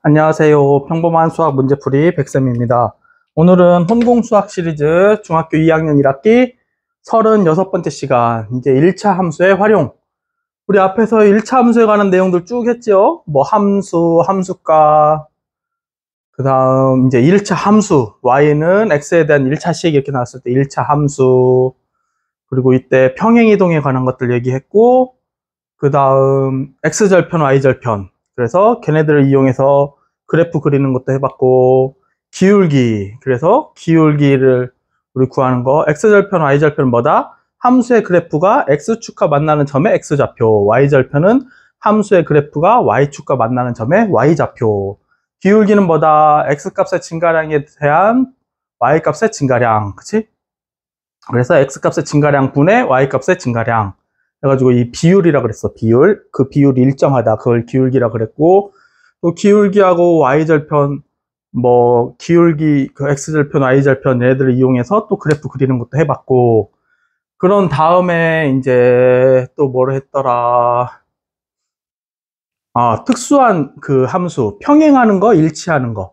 안녕하세요. 평범한 수학 문제풀이 백쌤입니다. 오늘은 혼공수학 시리즈 중학교 2학년 1학기 36번째 시간, 이제 1차 함수의 활용. 우리 앞에서 1차 함수에 관한 내용들 쭉 했죠. 뭐 함수, 함수가, 그 다음 이제 1차 함수, y는 x에 대한 1차식 이렇게 나왔을 때 1차 함수, 그리고 이때 평행이동에 관한 것들 얘기했고, 그 다음 x절편, y절편. 그래서 걔네들을 이용해서 그래프 그리는 것도 해봤고, 기울기. 그래서 기울기를 우리 구하는 거. x절편, y절편은 뭐다? 함수의 그래프가 x축과 만나는 점의 x좌표. y절편은 함수의 그래프가 y축과 만나는 점의 y좌표. 기울기는 뭐다? x값의 증가량에 대한 y값의 증가량. 그치? 그래서 x값의 증가량 분의 y값의 증가량. 해가지고 이 비율이라 그랬어. 비율. 그 비율이 일정하다. 그걸 기울기라 그랬고, 또 기울기하고 y절편, 뭐 기울기, 그 x절편, y절편 얘들을 이용해서 또 그래프 그리는 것도 해봤고, 그런 다음에 이제 또 뭐를 했더라. 특수한 그 함수, 평행하는 거, 일치하는 거.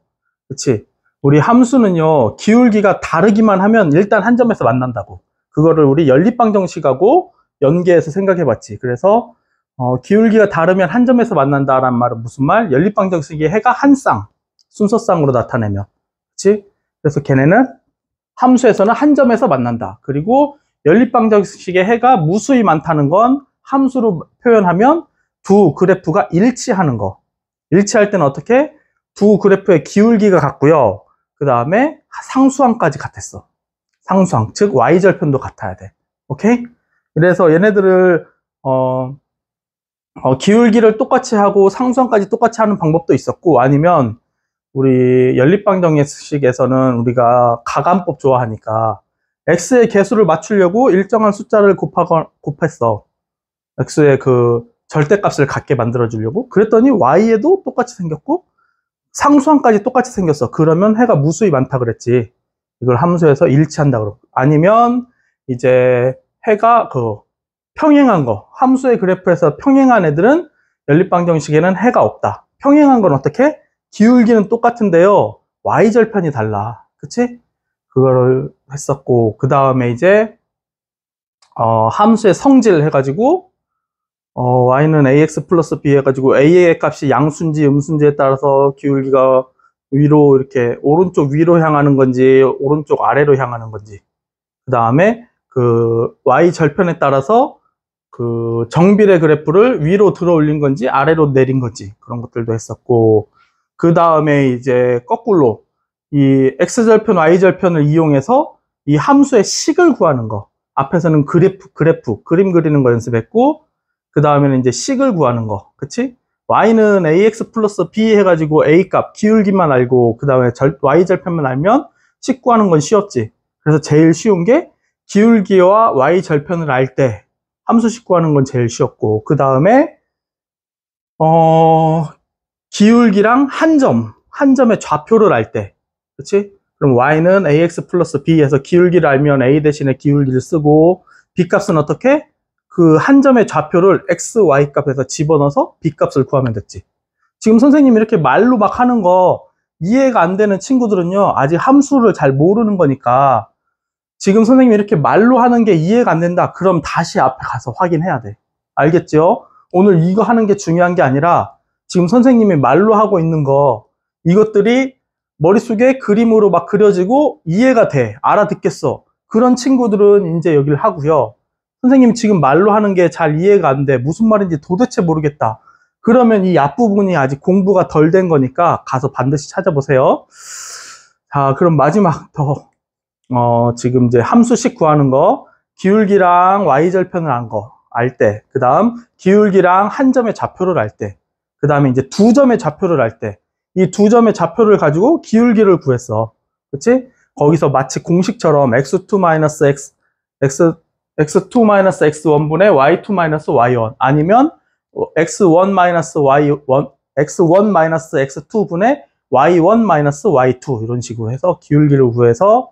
그치? 우리 함수는요, 기울기가 다르기만 하면 일단 한 점에서 만난다고. 그거를 우리 연립방정식하고 연계해서 생각해봤지. 그래서 기울기가 다르면 한 점에서 만난다라는 말은 무슨 말? 연립방정식의 해가 한 쌍, 순서쌍으로 나타내면. 그치? 그래서 걔네는 함수에서는 한 점에서 만난다. 그리고 연립방정식의 해가 무수히 많다는 건 함수로 표현하면 두 그래프가 일치하는 거. 일치할 때는 어떻게? 두 그래프의 기울기가 같고요. 그 다음에 상수항까지 같았어. 상수항, 즉 y절편도 같아야 돼. 오케이? 그래서 얘네들을 기울기를 똑같이 하고 상수항까지 똑같이 하는 방법도 있었고, 아니면 우리 연립방정식에서는 우리가 가감법 좋아하니까 x의 개수를 맞추려고 일정한 숫자를 곱했어. x의 그 절대값을 갖게 만들어 주려고. 그랬더니 y에도 똑같이 생겼고 상수항까지 똑같이 생겼어. 그러면 해가 무수히 많다 그랬지. 이걸 함수에서 일치한다 그러고. 아니면 이제 해가 그 평행한 거, 함수의 그래프에서 평행한 애들은 연립방정식에는 해가 없다. 평행한 건 어떻게? 기울기는 똑같은데요, y절편이 달라. 그치? 그거를 했었고, 그 다음에 이제 함수의 성질 해가지고 y는 ax 플러스 b 해가지고 a의 값이 양수인지 음수인지에 따라서 기울기가 위로 이렇게 오른쪽 위로 향하는 건지 오른쪽 아래로 향하는 건지, 그 다음에 그 y절편에 따라서 그 정비례 그래프를 위로 들어 올린 건지 아래로 내린 건지 그런 것들도 했었고, 그 다음에 이제 거꾸로 이 x절편, y절편을 이용해서 이 함수의 식을 구하는 거. 앞에서는 그래프, 그림 그리는 거 연습했고, 그 다음에는 이제 식을 구하는 거. 그치? y는 ax 플러스 b 해가지고 a 값, 기울기만 알고, 그 다음에 y절편만 알면 식 구하는 건 쉬웠지. 그래서 제일 쉬운 게 기울기와 y절편을 알 때 함수식 구하는 건 제일 쉬웠고, 그 다음에 기울기랑 한 점의 좌표를 알 때, 그치? 그럼 y는 ax 플러스 b에서 기울기를 알면 a 대신에 기울기를 쓰고, b 값은 어떻게? 그 한 점의 좌표를 x, y 값에서 집어넣어서 b 값을 구하면 됐지. 지금 선생님이 이렇게 말로 막 하는 거 이해가 안 되는 친구들은요, 아직 함수를 잘 모르는 거니까, 지금 선생님이 이렇게 말로 하는 게 이해가 안 된다. 그럼 다시 앞에 가서 확인해야 돼. 알겠죠? 오늘 이거 하는 게 중요한 게 아니라 지금 선생님이 말로 하고 있는 거, 이것들이 머릿속에 그림으로 막 그려지고 이해가 돼. 알아듣겠어. 그런 친구들은 이제 여기를 하고요. 선생님이 지금 말로 하는 게 잘 이해가 안 돼. 무슨 말인지 도대체 모르겠다. 그러면 이 앞부분이 아직 공부가 덜 된 거니까 가서 반드시 찾아보세요. 자, 그럼 마지막 지금 이제 함수식 구하는 거, 기울기랑 y절편을 알 때, 그 다음 기울기랑 한 점의 좌표를 알 때, 그 다음에 이제 두 점의 좌표를 알 때, 이 두 점의 좌표를 가지고 기울기를 구했어. 그치? 거기서 마치 공식처럼 x2-x1분의 y2-y1 아니면 x1-x2분의 y1-y2 이런 식으로 해서 기울기를 구해서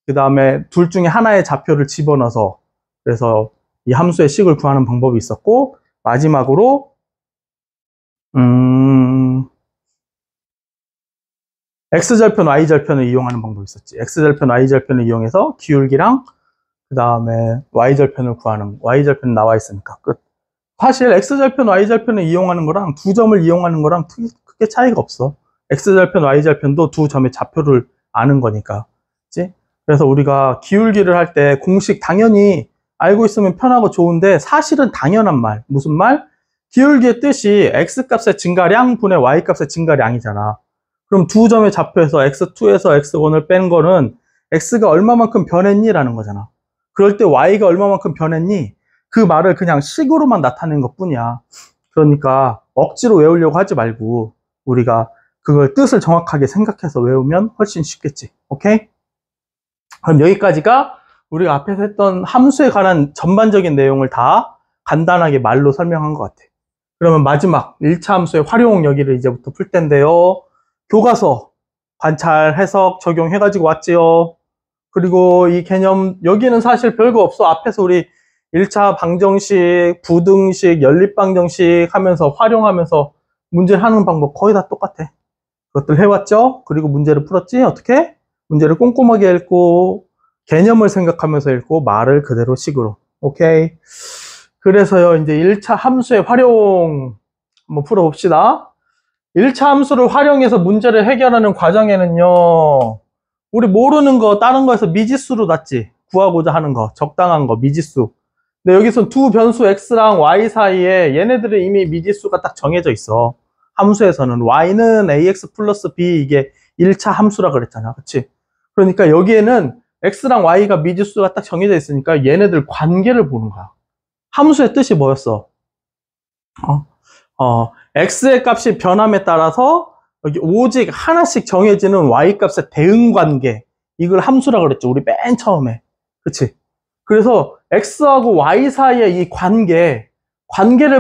그 다음에 둘 중에 하나의 좌표를 집어넣어서 그래서 이 함수의 식을 구하는 방법이 있었고, 마지막으로 X절편, Y절편을 이용하는 방법이 있었지. X절편, Y절편을 이용해서 기울기랑 그 다음에 Y절편을 구하는, Y절편 나와 있으니까 끝. 사실 X절편, Y절편을 이용하는 거랑 두 점을 이용하는 거랑 크게 차이가 없어. X절편, Y절편도 두 점의 좌표를 아는 거니까. 그치? 그래서 우리가 기울기를 할 때 공식 당연히 알고 있으면 편하고 좋은데 사실은 당연한 말. 무슨 말? 기울기의 뜻이 X값의 증가량 분의 Y값의 증가량이잖아. 그럼 두 점의 좌표에서 X2에서 X1을 뺀 거는 X가 얼마만큼 변했니? 라는 거잖아. 그럴 때 Y가 얼마만큼 변했니? 그 말을 그냥 식으로만 나타낸 것 뿐이야. 그러니까 억지로 외우려고 하지 말고 우리가 그걸 뜻을 정확하게 생각해서 외우면 훨씬 쉽겠지. 오케이? 그럼 여기까지가 우리가 앞에서 했던 함수에 관한 전반적인 내용을 다 간단하게 말로 설명한 것 같아. 그러면 마지막 1차 함수의 활용 여기를 이제부터 풀 텐데요. 교과서, 관찰, 해석, 적용해가지고 왔지요. 그리고 이 개념, 여기는 사실 별거 없어. 앞에서 우리 1차 방정식, 부등식, 연립방정식 하면서 활용하면서 문제 하는 방법 거의 다 똑같아. 그것들 해왔죠? 그리고 문제를 풀었지? 어떻게? 문제를 꼼꼼하게 읽고, 개념을 생각하면서 읽고, 말을 그대로 식으로. 오케이? 그래서요, 이제 1차 함수의 활용 한번 풀어봅시다. 1차 함수를 활용해서 문제를 해결하는 과정에는요, 우리 모르는 거, 다른 거에서 미지수로 놨지. 구하고자 하는 거, 적당한 거, 미지수. 근데 여기서 두 변수 X랑 Y 사이에 얘네들의 이미 미지수가 딱 정해져 있어. 함수에서는 Y는 AX 플러스 B 이게 1차 함수라 그랬잖아. 그치? 그러니까 여기에는 X랑 Y가 미지수가 딱 정해져 있으니까 얘네들 관계를 보는 거야. 함수의 뜻이 뭐였어? X의 값이 변함에 따라서 여기 오직 하나씩 정해지는 Y값의 대응관계. 이걸 함수라 그랬죠. 우리 맨 처음에. 그치? 그래서 X하고 Y 사이의 이 관계를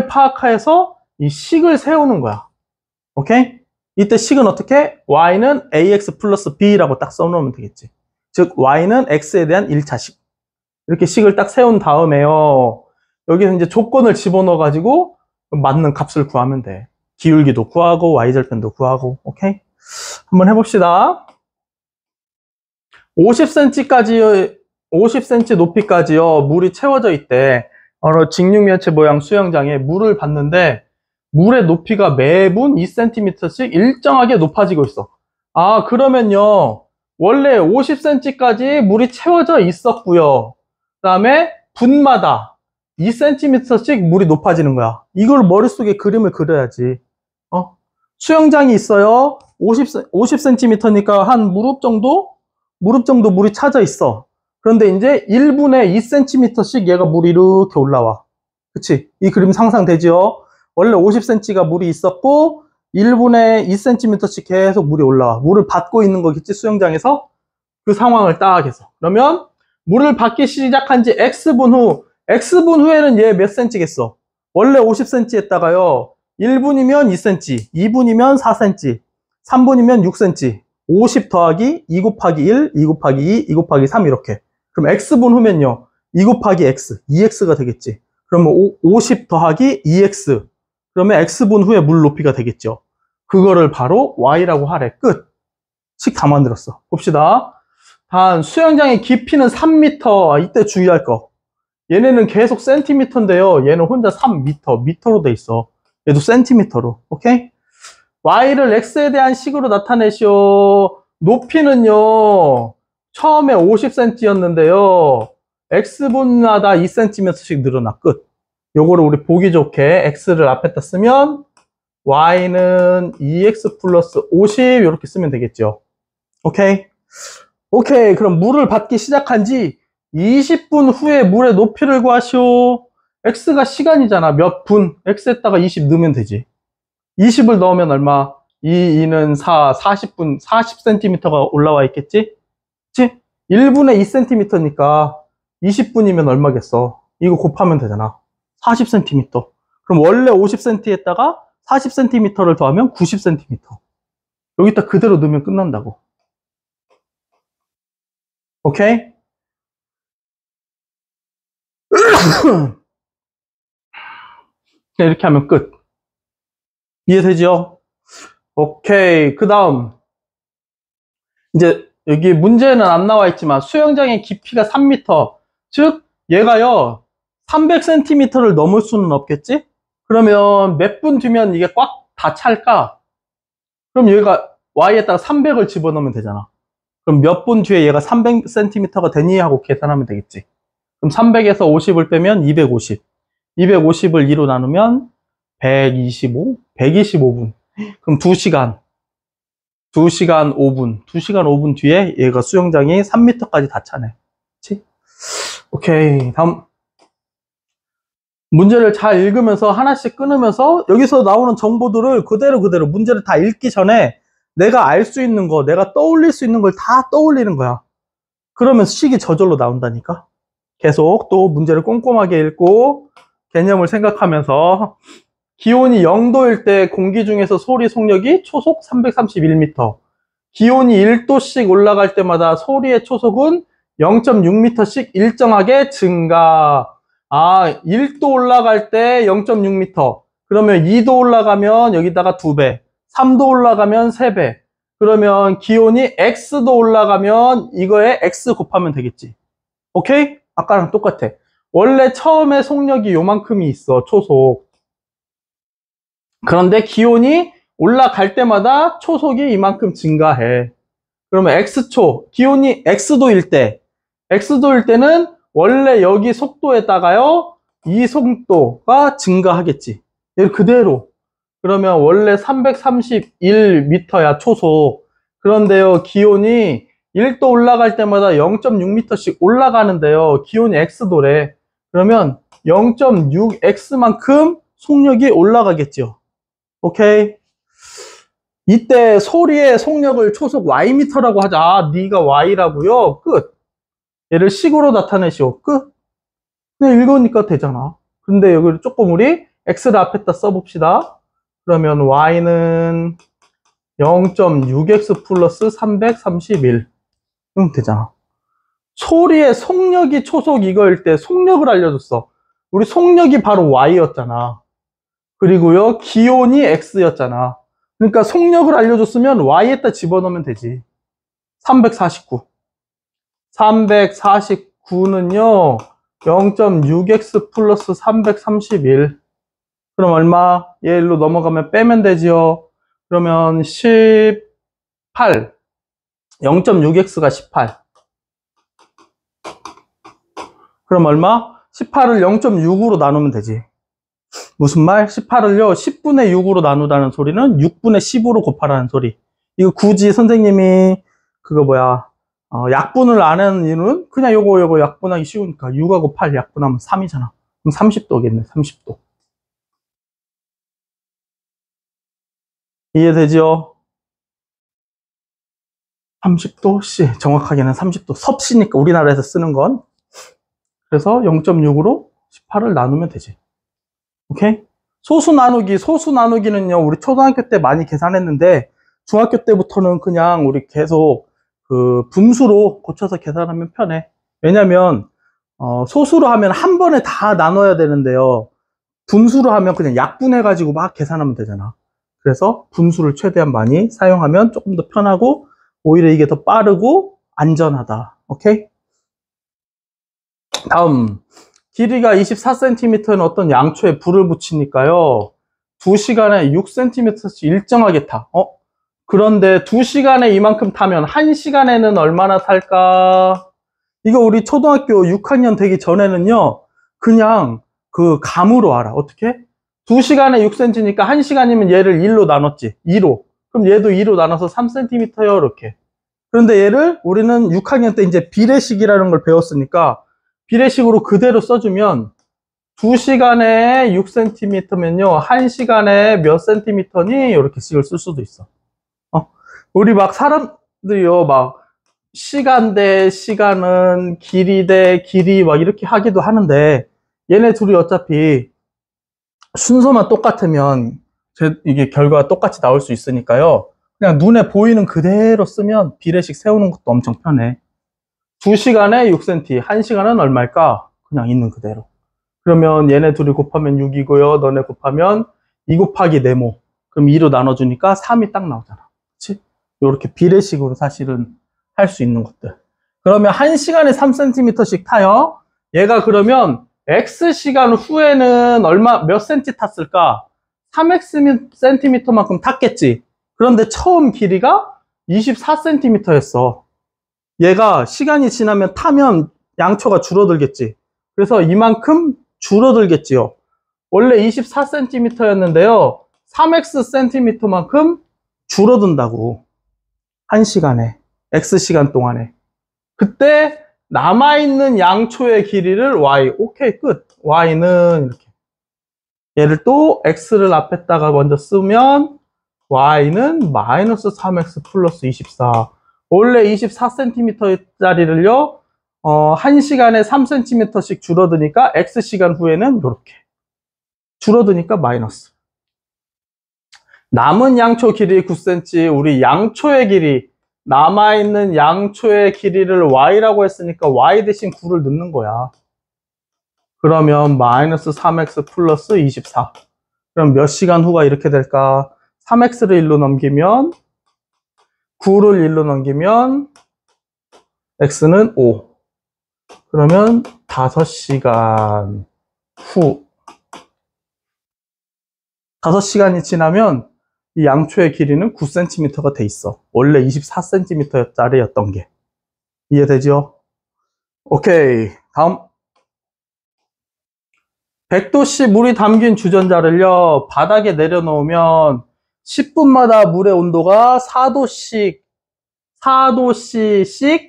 파악해서 이 식을 세우는 거야. 오케이? 이때 식은 어떻게? Y는 AX 플러스 B라고 딱 써놓으면 되겠지. 즉, Y는 X에 대한 1차식. 이렇게 식을 딱 세운 다음에요. 여기서 이제 조건을 집어넣어가지고 맞는 값을 구하면 돼. 기울기도 구하고 Y절편도 구하고. 오케이? 한번 해봅시다. 50cm 높이까지요. 물이 채워져 있대. 직육면체 모양 수영장에 물을 봤는데 물의 높이가 매분 2cm씩 일정하게 높아지고 있어. 아, 그러면요. 원래 50cm까지 물이 채워져 있었고요. 그 다음에 분마다 2cm씩 물이 높아지는 거야. 이걸 머릿속에 그림을 그려야지. 수영장이 있어요. 50cm니까 한 무릎 정도 물이 차져 있어. 그런데 이제 1분에 2cm씩 얘가 물이 이렇게 올라와. 그치? 이 그림 상상되죠? 원래 50cm가 물이 있었고 1분에 2cm씩 계속 물이 올라와. 물을 받고 있는 거겠지, 수영장에서? 그 상황을 딱 해서. 그러면 물을 받기 시작한 지 X분 후에는 얘 몇 cm겠어? 원래 50cm 했다가요. 1분이면 2cm, 2분이면 4cm, 3분이면 6cm, 50 더하기 2 곱하기 1, 2 곱하기 2, 2 곱하기 3 이렇게. 그럼 X분 후면요. 2 곱하기 X, 2X가 되겠지. 그러면 50 더하기 2X. 그러면 X분 후에 물 높이가 되겠죠. 그거를 바로 Y라고 하래. 끝. 식 다 만들었어. 봅시다. 단 수영장의 깊이는 3m. 이때 주의할 거. 얘네는 계속 센티미터인데요. 얘는 혼자 3m. 미터로 돼 있어. 얘도 센티미터로. 오케이? Y를 X에 대한 식으로 나타내시오. 높이는요. 처음에 50cm였는데요. X분마다 2cm씩 늘어나. 끝. 요거를 우리 보기 좋게 X를 앞에다 쓰면 Y는 2X 플러스 50 이렇게 쓰면 되겠죠. 오케이? 오케이. 그럼 물을 받기 시작한 지 20분 후에 물의 높이를 구하시오. X가 시간이잖아. 몇 분? X에다가 20 넣으면 되지. 20을 넣으면 얼마? 2는 4, 40분, 40cm가 올라와 있겠지? 그치? 1분에 2cm니까 20분이면 얼마겠어? 이거 곱하면 되잖아. 40cm. 그럼 원래 50cm에다가 40cm를 더하면 90cm. 여기다 그대로 넣으면 끝난다고. 오케이? 이렇게 하면 끝. 이해되죠? 오케이. 그 다음 이제 여기 문제는 안 나와 있지만 수영장의 깊이가 3m, 즉 얘가요 300cm를 넘을 수는 없겠지? 그러면 몇 분 뒤면 이게 꽉 다 찰까? 그럼 얘가 y에다가 300을 집어넣으면 되잖아. 그럼 몇 분 뒤에 얘가 300cm가 되니? 하고 계산하면 되겠지. 그럼 300에서 50을 빼면 250. 250을 2로 나누면 125? 125분. 그럼 2시간 5분. 2시간 5분 뒤에 얘가 수영장이 3m까지 다 차네. 그치? 오케이. 다음. 문제를 잘 읽으면서 하나씩 끊으면서 여기서 나오는 정보들을 그대로 문제를 다 읽기 전에 내가 알 수 있는 거, 내가 떠올릴 수 있는 걸 다 떠올리는 거야. 그러면 식이 저절로 나온다니까. 계속 또 문제를 꼼꼼하게 읽고 개념을 생각하면서 기온이 0도일 때 공기 중에서 소리 속력이 초속 331m. 기온이 1도씩 올라갈 때마다 소리의 초속은 0.6m씩 일정하게 증가. 1도 올라갈 때 0.6m. 그러면 2도 올라가면 여기다가 2배. 3도 올라가면 3배. 그러면 기온이 X도 올라가면 이거에 X 곱하면 되겠지. 오케이? 아까랑 똑같아. 원래 처음에 속력이 요만큼이 있어, 초속. 그런데 기온이 올라갈 때마다 초속이 이만큼 증가해. 그러면 X초, 기온이 X도일 때는 원래 여기 속도에다가요, 이 속도가 증가하겠지. 얘를 그대로. 그러면 원래 331m야, 초속. 그런데요, 기온이 1도 올라갈 때마다 0.6m씩 올라가는데요, 기온이 X도래. 그러면 0.6X만큼 속력이 올라가겠죠. 오케이? 이때 소리의 속력을 초속 Ym라고 하자. 네가 Y라고요. 끝. 얘를 식으로 나타내시오. 끝. 그냥 읽으니까 되잖아. 근데 여기를 조금 우리 X를 앞에다 써봅시다. 그러면 Y는 0.6X 플러스 331. 그럼 되잖아. 소리의 속력이 초속 이거일 때 속력을 알려줬어. 우리 속력이 바로 Y였잖아. 그리고요, 기온이 X였잖아. 그러니까 속력을 알려줬으면 Y에다 집어넣으면 되지. 349. 349는요, 0.6X 플러스 331. 그럼 얼마? 얘 일로 넘어가면 빼면 되지요. 그러면 18. 0.6X가 18. 그럼 얼마? 18을 0.6으로 나누면 되지. 무슨 말? 18을요, 10분의 6으로 나누다는 소리는 6분의 10으로 곱하라는 소리. 이거 굳이 선생님이, 약분을 안 하는 이유는 그냥 요거 약분하기 쉬우니까 6하고 8 약분하면 3이잖아. 그럼 30도겠네, 30도. 이해되죠? 30도? 정확하게는 30도. 섭씨니까 우리나라에서 쓰는 건. 그래서 0.6으로 18을 나누면 되지. 오케이? 소수 나누기는요, 우리 초등학교 때 많이 계산했는데, 중학교 때부터는 그냥 우리 계속 그 분수로 고쳐서 계산하면 편해. 왜냐면, 소수로 하면 한 번에 다 나눠야 되는데요. 분수로 하면 그냥 약분해가지고 막 계산하면 되잖아. 그래서 분수를 최대한 많이 사용하면 조금 더 편하고, 오히려 이게 더 빠르고 안전하다. 오케이? 다음. 길이가 24cm인 어떤 양초에 불을 붙이니까요, 2시간에 6cm씩 일정하게 타. 그런데 2시간에 이만큼 타면 1시간에는 얼마나 탈까? 이거 우리 초등학교 6학년 되기 전에는요, 그냥 그 감으로 알아. 어떻게? 2시간에 6cm니까 1시간이면 얘를 1로 나눴지. 2로. 그럼 얘도 2로 나눠서 3cm요, 이렇게. 그런데 얘를 우리는 6학년 때 이제 비례식이라는 걸 배웠으니까, 비례식으로 그대로 써주면 2시간에 6cm면요 1시간에 몇 cm니? 이렇게 식을 쓸 수도 있어. 우리 막 사람들이요 막 시간 대 시간은 길이 대 길이 막 이렇게 하기도 하는데, 얘네 둘이 어차피 순서만 똑같으면 이게 결과가 똑같이 나올 수 있으니까요, 그냥 눈에 보이는 그대로 쓰면 비례식 세우는 것도 엄청 편해. 2시간에 6cm, 1시간은 얼마일까? 그냥 있는 그대로. 그러면 얘네 둘이 곱하면 6이고요. 너네 곱하면 2 곱하기 네모. 그럼 2로 나눠주니까 3이 딱 나오잖아. 그치? 이렇게 비례식으로 사실은 할 수 있는 것들. 그러면 1시간에 3cm씩 타요. 얘가 그러면 X시간 후에는 몇 cm 탔을까? 3cm만큼 탔겠지. 그런데 처음 길이가 24cm였어. 얘가 시간이 지나면 타면 양초가 줄어들겠지. 그래서 이만큼 줄어들겠지요. 원래 24cm였는데요. 3xcm만큼 줄어든다고. 1시간에, X시간 동안에. 그때 남아있는 양초의 길이를 Y. 오케이, 끝. Y는 이렇게. 얘를 또 X를 앞에다가 먼저 쓰면 Y는 마이너스 3X 플러스 24. 원래 24cm짜리를요, 1시간에 3cm씩 줄어드니까 X시간 후에는 이렇게. 줄어드니까 마이너스. 남은 양초 길이 9cm, 우리 양초의 길이, 남아있는 양초의 길이를 Y라고 했으니까 Y 대신 9를 넣는 거야. 그러면 마이너스 3X 플러스 24. 그럼 몇 시간 후가 이렇게 될까? 3X를 1로 넘기면, 9를 1로 넘기면, X는 5. 그러면 5시간 후. 5시간이 지나면 이 양초의 길이는 9cm가 돼 있어. 원래 24cm짜리였던 게. 이해되죠? 오케이. 다음. 100도씨 물이 담긴 주전자를요, 바닥에 내려놓으면 10분마다 물의 온도가 4도씨씩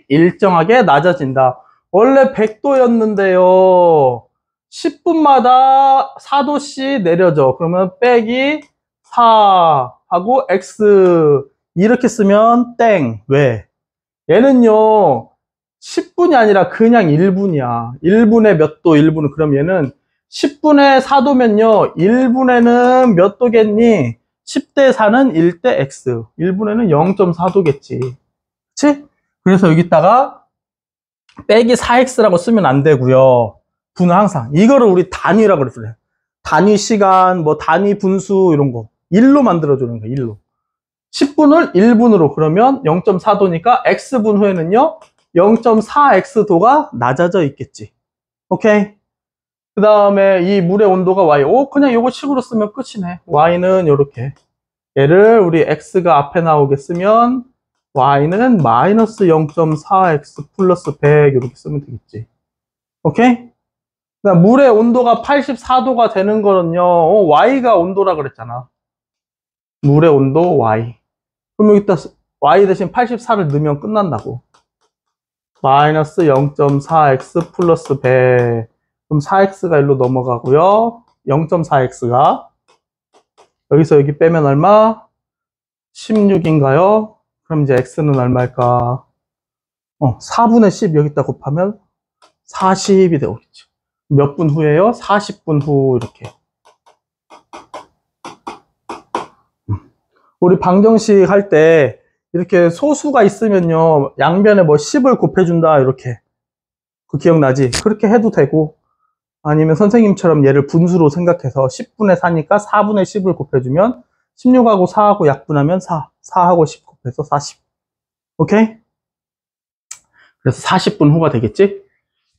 일정하게 낮아진다. 원래 100도였는데요. 10분마다 4도씨 내려져. 그러면 빼기 4 하고 X 이렇게 쓰면 땡. 왜? 얘는요 10분이 아니라 그냥 1분이야. 1분에 몇 도? 1분은. 그럼 얘는 10분에 4도면요 1분에는 몇 도겠니? 10대 4는 1대 X. 1분에는 0.4도겠지. 그치? 그래서 여기다가 빼기 4X라고 쓰면 안 되고요. 분은 항상 이거를 우리 단위라고 그랬어요. 단위 시간, 뭐 단위 분수 이런 거 1로 만들어주는 거예요. 1로. 10분을 1분으로. 그러면 0.4도니까 X분 후에는요 0.4X도가 낮아져 있겠지. 오케이? 그 다음에 이 물의 온도가 Y. 그냥 이거 식으로 쓰면 끝이네. Y는 이렇게. 얘를 우리 X가 앞에 나오게 쓰면 Y는 마이너스 0.4X 플러스 100 이렇게 쓰면 되겠지. 오케이? 물의 온도가 84도가 되는 거는요, Y가 온도라 그랬잖아. 물의 온도 Y. 그럼 여기다 Y 대신 84를 넣으면 끝난다고. 마이너스 0.4X 플러스 100. 그럼 4X가 일로 넘어가고요. 0.4X가. 여기서 여기 빼면 얼마? 16인가요? 그럼 이제 X는 얼마일까? 4분의 10 여기다 곱하면 40이 되겠죠. 몇 분 후에요? 40분 후 이렇게. 우리 방정식 할 때 이렇게 소수가 있으면요 양변에 뭐 10을 곱해준다 이렇게. 그 기억나지? 그렇게 해도 되고 아니면 선생님처럼 얘를 분수로 생각해서 10분의 4니까 4분의 10을 곱해주면 16하고 4하고 약분하면 4하고 10 곱해서 40. 오케이? 그래서 40분 후가 되겠지?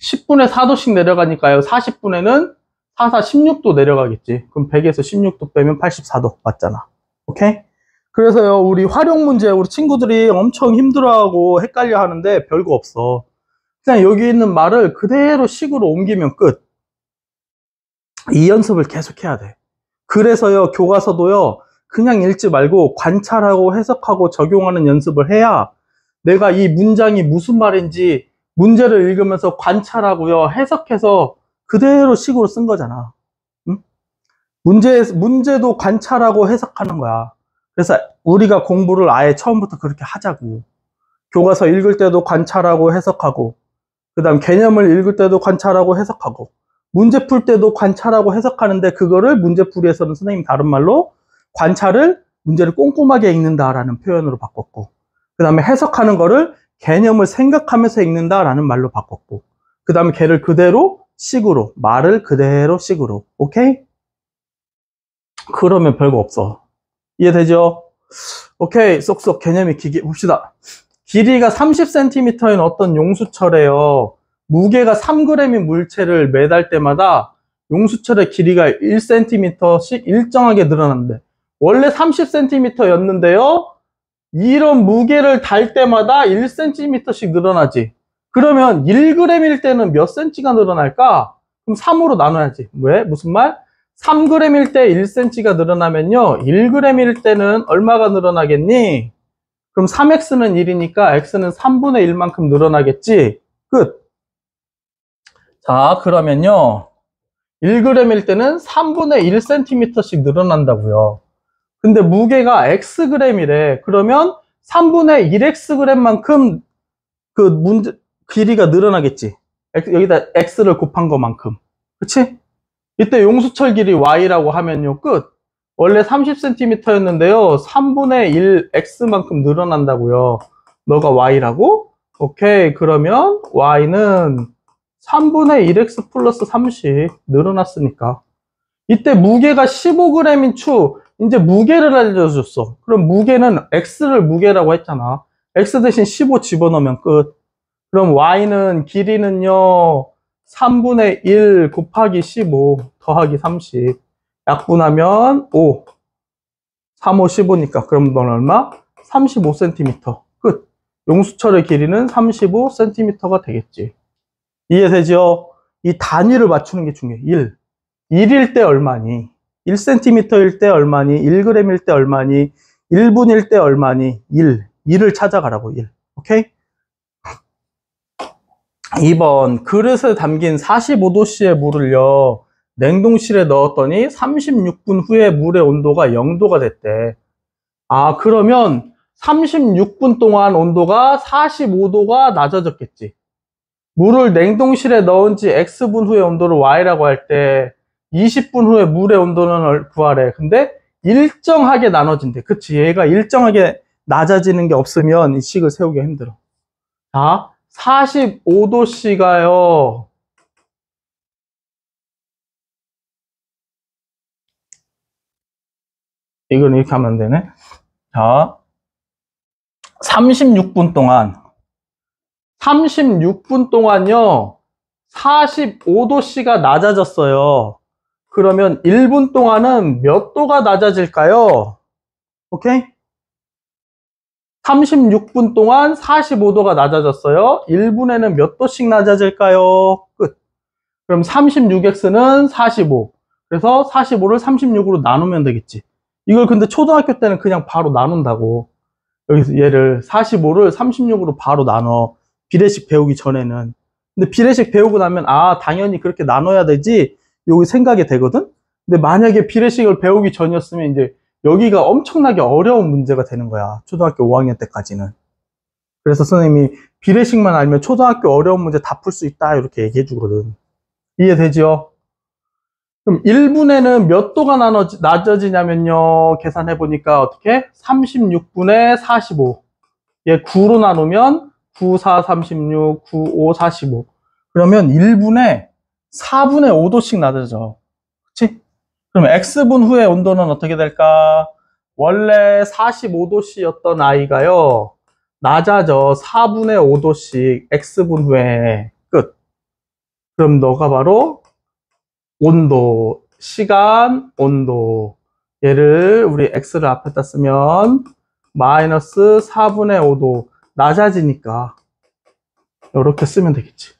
10분에 4도씩 내려가니까요. 40분에는 4, 16도 내려가겠지. 그럼 100에서 16도 빼면 84도 맞잖아. 오케이? 그래서요, 우리 활용 문제, 우리 친구들이 엄청 힘들어하고 헷갈려 하는데 별거 없어. 그냥 여기 있는 말을 그대로 식으로 옮기면 끝. 이 연습을 계속 해야 돼. 그래서요, 교과서도요, 그냥 읽지 말고 관찰하고 해석하고 적용하는 연습을 해야 내가 이 문장이 무슨 말인지 문제를 읽으면서 관찰하고요, 해석해서 그대로 식으로 쓴 거잖아. 응? 문제도 관찰하고 해석하는 거야. 그래서 우리가 공부를 아예 처음부터 그렇게 하자고. 교과서 읽을 때도 관찰하고 해석하고, 그 다음 개념을 읽을 때도 관찰하고 해석하고, 문제 풀 때도 관찰하고 해석하는데 그거를 문제풀이에서는 선생님 다른 말로 관찰을 문제를 꼼꼼하게 읽는다라는 표현으로 바꿨고, 그 다음에 해석하는 거를 개념을 생각하면서 읽는다라는 말로 바꿨고, 그 다음에 걔를 그대로 식으로, 말을 그대로 식으로. 오케이? 그러면 별거 없어. 이해되죠? 오케이, 쏙쏙 개념이 봅시다. 길이가 30cm인 어떤 용수철에요. 무게가 3g인 물체를 매달 때마다 용수철의 길이가 1cm씩 일정하게 늘어난대. 원래 30cm였는데요. 이런 무게를 달 때마다 1cm씩 늘어나지. 그러면 1g일 때는 몇 cm가 늘어날까? 그럼 3으로 나눠야지. 왜? 무슨 말? 3g일 때 1cm가 늘어나면요. 1g일 때는 얼마가 늘어나겠니? 그럼 3x는 1이니까 x는 3분의 1만큼 늘어나겠지? 끝. 자, 그러면요. 1g일 때는 3분의 1cm씩 늘어난다고요. 근데 무게가 xg이래. 그러면 3분의 1xg만큼 길이가 늘어나겠지. 여기다 x를 곱한 것만큼. 그치? 이때 용수철 길이 y라고 하면요. 끝. 원래 30cm였는데요. 3분의 1 x만큼 늘어난다고요. 너가 y라고? 오케이. 그러면 y는 3분의 1x 플러스 30 늘어났으니까. 이때 무게가 15g인 추. 이제 무게를 알려줬어. 그럼 무게는 x를 무게라고 했잖아. x 대신 15 집어넣으면 끝. 그럼 y는 길이는요. 3분의 1 곱하기 15 더하기 30 약분하면 5 3, 5, 15니까 그럼 넌 얼마? 35cm 끝. 용수철의 길이는 35cm가 되겠지. 이해되죠? 이 단위를 맞추는 게 중요해. 1일 때 얼마니? 1cm일 때 얼마니? 1g일 때 얼마니? 1분일 때 얼마니? 1을 찾아가라고. 1. 오케이? 2번 그릇에 담긴 45도씨의 물을요 냉동실에 넣었더니 36분 후에 물의 온도가 0도가 됐대. 아, 그러면 36분 동안 온도가 45도가 낮아졌겠지. 물을 냉동실에 넣은 지 X분 후의 온도를 Y라고 할 때 20분 후에 물의 온도는 구하래. 근데 일정하게 나눠진대. 그치? 얘가 일정하게 낮아지는 게 없으면 이 식을 세우기가 힘들어. 자, 45도씨가요. 이건 이렇게 하면 안 되네. 자, 36분 동안요. 45도씨가 낮아졌어요. 그러면 1분 동안은 몇 도가 낮아질까요? 오케이? 36분 동안 45도가 낮아졌어요. 1분에는 몇 도씩 낮아질까요? 끝. 그럼 36x는 45. 그래서 45를 36으로 나누면 되겠지. 이걸 근데 초등학교 때는 그냥 바로 나눈다고. 여기서 얘를 45를 36으로 바로 나눠. 비례식 배우기 전에는. 근데 비례식 배우고 나면 아, 당연히 그렇게 나눠야 되지. 여기 생각이 되거든? 근데 만약에 비례식을 배우기 전이었으면 이제 여기가 엄청나게 어려운 문제가 되는 거야. 초등학교 5학년 때까지는. 그래서 선생님이 비례식만 알면 초등학교 어려운 문제 다 풀 수 있다 이렇게 얘기해 주거든. 이해되죠? 그럼 1분에는 몇 도가 낮아지냐면요. 계산해 보니까 어떻게? 36분의 45. 얘 9로 나누면 9, 4, 36, 9, 5, 45. 그러면 1분에 4분의 5도씩 낮아져. 그치? 그럼 X분 후의 온도는 어떻게 될까? 원래 45도씨였던 아이가요. 낮아져. 4분의 5도씩 X분 후에. 끝. 그럼 너가 바로 온도, 시간, 온도. 얘를 우리 X를 앞에다 쓰면 마이너스 4분의 5도. 낮아지니까 이렇게 쓰면 되겠지.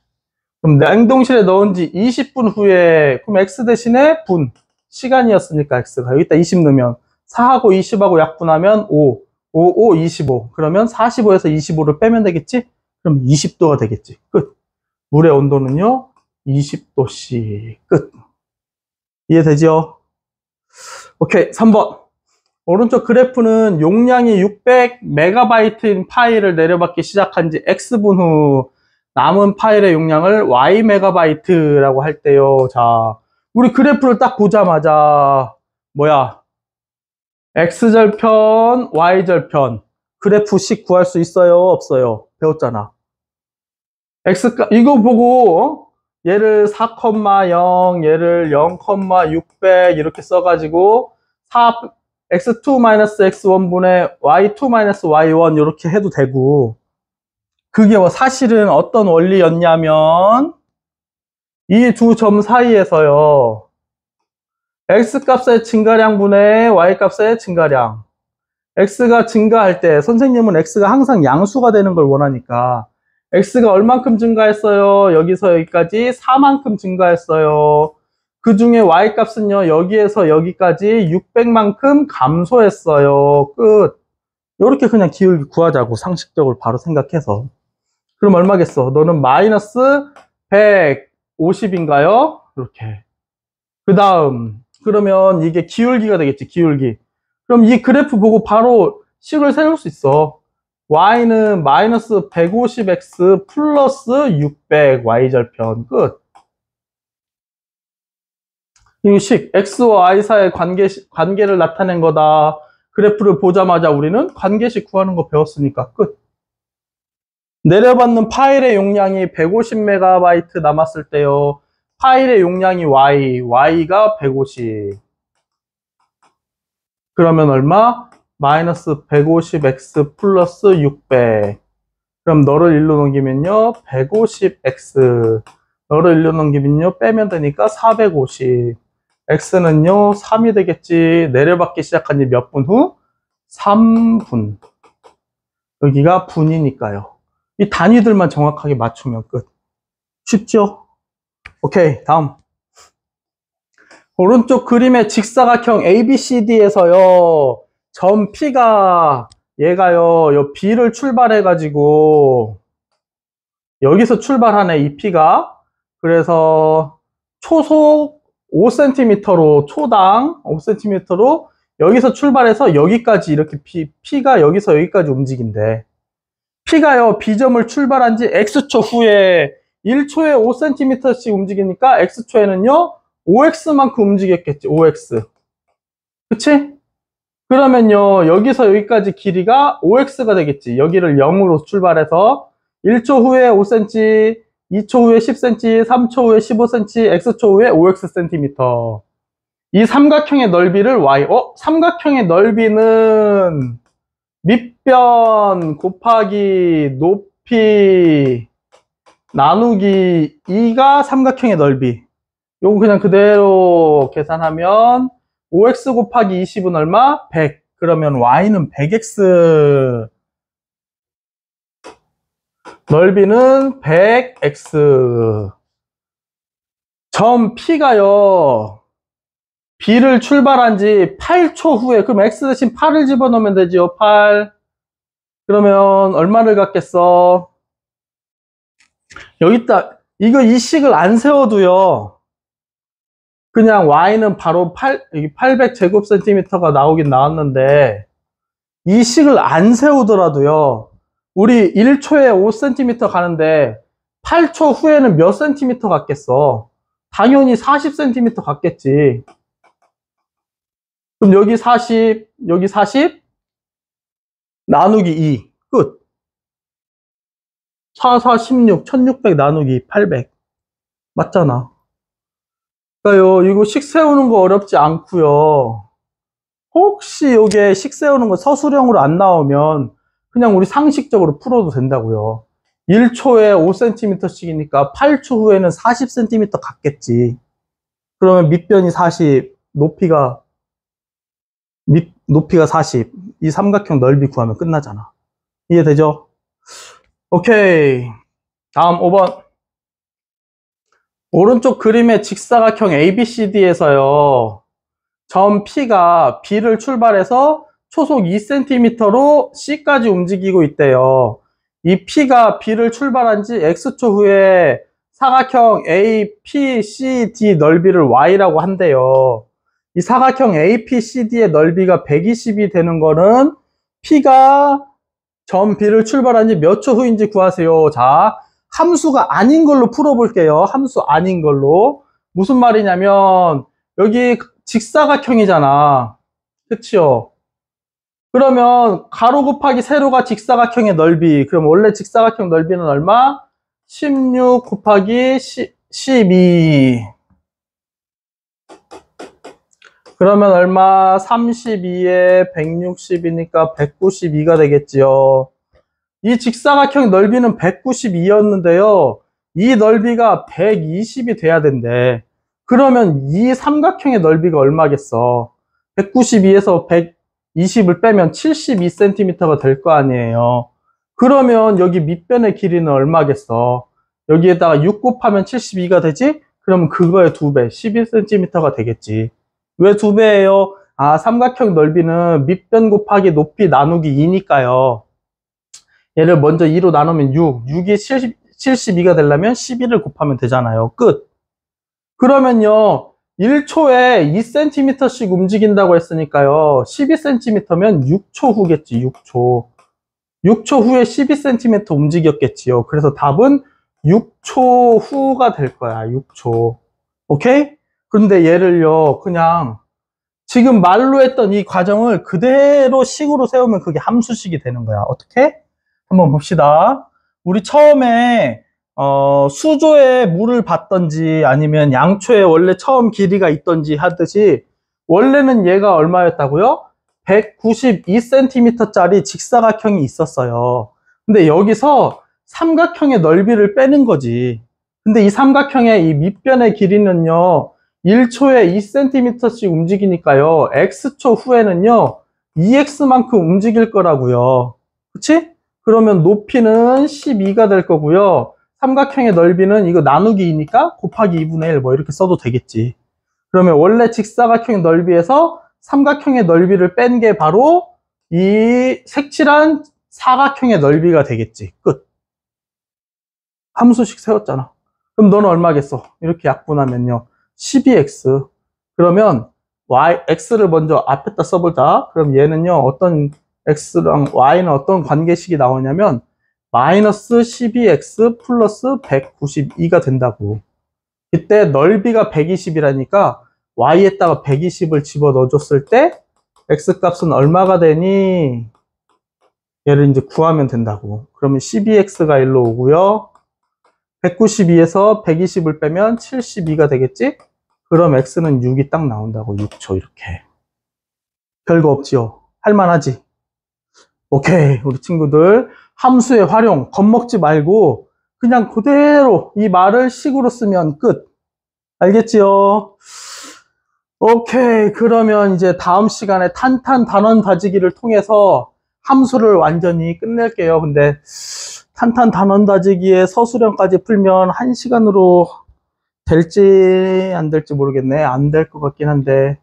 그럼 냉동실에 넣은 지 20분 후에 그럼 X 대신에 분. 시간이었으니까 X가 여기다 20 넣으면 4하고 20하고 약분하면 5, 5, 5, 25. 그러면 45에서 25를 빼면 되겠지? 그럼 20도가 되겠지. 끝. 물의 온도는요 20도씨. 끝. 이해되죠? 오케이. 3번. 오른쪽 그래프는 용량이 600MB인 파일을 내려받기 시작한 지 X분 후 남은 파일의 용량을 YMB라고 할 때요. 자, 우리 그래프를 딱 보자마자 뭐야? X절편, Y절편 그래프식 구할 수 있어요? 없어요? 배웠잖아. 이거 보고 얘를 4,0 얘를 0,600 이렇게 써가지고 x2-x1분의 y2-y1 이렇게 해도 되고 그게 사실은 어떤 원리였냐면 이 두 점 사이에서요. x값의 증가량분의 y값의 증가량. x가 증가할 때 선생님은 x가 항상 양수가 되는 걸 원하니까 x가 얼만큼 증가했어요? 여기서 여기까지 4만큼 증가했어요. 그 중에 y값은요. 여기에서 여기까지 600만큼 감소했어요. 끝. 이렇게 그냥 기울기 구하자고 상식적으로 바로 생각해서. 그럼 얼마겠어? 너는 마이너스 150인가요? 이렇게. 그 다음 그러면 이게 기울기가 되겠지. 기울기. 그럼 이 그래프 보고 바로 식을 세울 수 있어. y는 마이너스 150x 플러스 600 y절편. 끝. 이 식 x와 y 사이의 관계를 나타낸 거다. 그래프를 보자마자 우리는 관계식 구하는 거 배웠으니까 끝. 내려받는 파일의 용량이 150MB 남았을 때요. 파일의 용량이 y가 150. 그러면 얼마? 마이너스 150x 플러스 600. 그럼 너를 일로 넘기면요. 150x. 너를 일로 넘기면요. 빼면 되니까 450. x는요. 3이 되겠지. 내려받기 시작한 지 몇 분 후? 3분. 여기가 분이니까요. 이 단위들만 정확하게 맞추면 끝. 쉽죠? 오케이, 다음. 오른쪽 그림의 직사각형 ABCD에서요, 점 P가, 얘가요, 요 B를 출발해가지고, 여기서 출발하네, 이 P가. 그래서, 초속 5cm로, 초당 5cm로, 여기서 출발해서 여기까지 이렇게 P가 여기서 여기까지 움직인대. P가요, B점을 출발한 지 X초 후에 1초에 5cm씩 움직이니까 X초에는요, 5x만큼 움직였겠지, 5x. 그치? 그러면요, 여기서 여기까지 길이가 5x가 되겠지. 여기를 0으로 출발해서 1초 후에 5cm, 2초 후에 10cm, 3초 후에 15cm, x초 후에 5x cm. 이 삼각형의 넓이를 y, 삼각형의 넓이는 밑변 곱하기 높이 나누기 2가 삼각형의 넓이. 요거 그냥 그대로 계산하면 5x 곱하기 20은 얼마? 100. 그러면 y는 100x. 넓이는 100x. 점 P가요. B를 출발한 지 8초 후에, 그럼 x 대신 8을 집어넣으면 되지요. 8. 그러면 얼마를 갖겠어? 여기 있다. 이 식을 안 세워도요. 그냥 y는 바로 800제곱센티미터가 나오긴 나왔는데, 이 식을 안 세우더라도요. 우리 1초에 5cm 가는데 8초 후에는 몇 cm 갔겠어? 당연히 40cm 갔겠지. 그럼 여기 40, 여기 40, 나누기 2. 끝. 4, 4, 16, 1600 나누기 800. 맞잖아. 그러니까요, 이거 식 세우는 거 어렵지 않고요. 혹시 요게 식 세우는 거 서술형으로 안 나오면 그냥 우리 상식적으로 풀어도 된다고요. 1초에 5cm씩이니까 8초 후에는 40cm 갔겠지. 그러면 밑변이 40, 높이가 40. 이 삼각형 넓이 구하면 끝나잖아. 이해되죠? 오케이. 다음 5번. 오른쪽 그림의 직사각형 ABCD에서요. 점 P가 B를 출발해서 초속 2cm로 C까지 움직이고 있대요. 이 P가 B를 출발한 지 X초 후에 사각형 APCD 넓이를 Y라고 한대요. 이 사각형 APCD의 넓이가 120이 되는 거는 P가 점 B를 출발한 지 몇 초 후인지 구하세요. 자, 함수가 아닌 걸로 풀어볼게요. 함수 아닌 걸로. 무슨 말이냐면 여기 직사각형이잖아. 그치요? 그러면 가로 곱하기 세로가 직사각형의 넓이. 그럼 원래 직사각형 넓이는 얼마? 16 곱하기 12. 그러면 얼마? 32에 160이니까 192가 되겠지요. 이 직사각형 넓이는 192였는데요. 이 넓이가 120이 돼야 된대. 그러면 이 삼각형의 넓이가 얼마겠어? 192에서 120을 빼면 72cm가 될 거 아니에요. 그러면 여기 밑변의 길이는 얼마겠어? 여기에다가 6 곱하면 72가 되지? 그러면 그거의 2배, 11cm가 되겠지. 왜 2배예요? 아, 삼각형 넓이는 밑변 곱하기 높이 나누기 2니까요. 얘를 먼저 2로 나누면 6, 6이 72가 되려면 11을 곱하면 되잖아요. 끝. 그러면요, 1초에 2cm씩 움직인다고 했으니까요. 12cm면 6초 후겠지, 6초. 6초 후에 12cm 움직였겠지요. 그래서 답은 6초 후가 될 거야, 6초. 오케이? 그런데 얘를요, 그냥 지금 말로 했던 이 과정을 그대로 식으로 세우면 그게 함수식이 되는 거야. 어떻게? 한번 봅시다. 우리 처음에 수조에 물을 받던지 아니면 양초에 원래 처음 길이가 있던지 하듯이 원래는 얘가 얼마였다고요? 192cm 짜리 직사각형이 있었어요. 근데 여기서 삼각형의 넓이를 빼는 거지. 근데 이 삼각형의 이 밑변의 길이는요, 1초에 2cm씩 움직이니까요, x초 후에는요, 2x만큼 움직일 거라고요. 그치? 그러면 높이는 12가 될 거고요. 삼각형의 넓이는 이거 나누기 2니까 곱하기 2분의 1 뭐 이렇게 써도 되겠지. 그러면 원래 직사각형의 넓이에서 삼각형의 넓이를 뺀 게 바로 이 색칠한 사각형의 넓이가 되겠지. 끝. 함수식 세웠잖아. 그럼 너는 얼마겠어? 이렇게 약분하면요. 12x. 그러면 x를 먼저 앞에다 써보자. 그럼 얘는요, 어떤 x랑 y는 어떤 관계식이 나오냐면 마이너스 12x 플러스 192가 된다고. 이때 넓이가 120이라니까 y에다가 120을 집어 넣어줬을 때 x 값은 얼마가 되니? 얘를 이제 구하면 된다고. 그러면 12x가 일로 오고요. 192에서 120을 빼면 72가 되겠지? 그럼 x는 6이 딱 나온다고. 6초 이렇게. 별거 없지요? 할만하지? 오케이. 우리 친구들 함수의 활용 겁먹지 말고 그냥 그대로 이 말을 식으로 쓰면 끝. 알겠지요? 오케이. 그러면 이제 다음 시간에 탄탄 단원 다지기를 통해서 함수를 완전히 끝낼게요. 근데 탄탄 단원 다지기의 서술형까지 풀면 1시간으로 될지 안 될지 모르겠네. 안 될 것 같긴 한데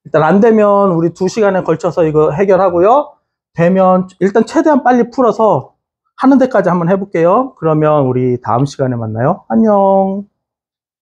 일단 안 되면 우리 2시간에 걸쳐서 이거 해결하고요. 되면 일단 최대한 빨리 풀어서 하는 데까지 한번 해볼게요. 그러면 우리 다음 시간에 만나요. 안녕.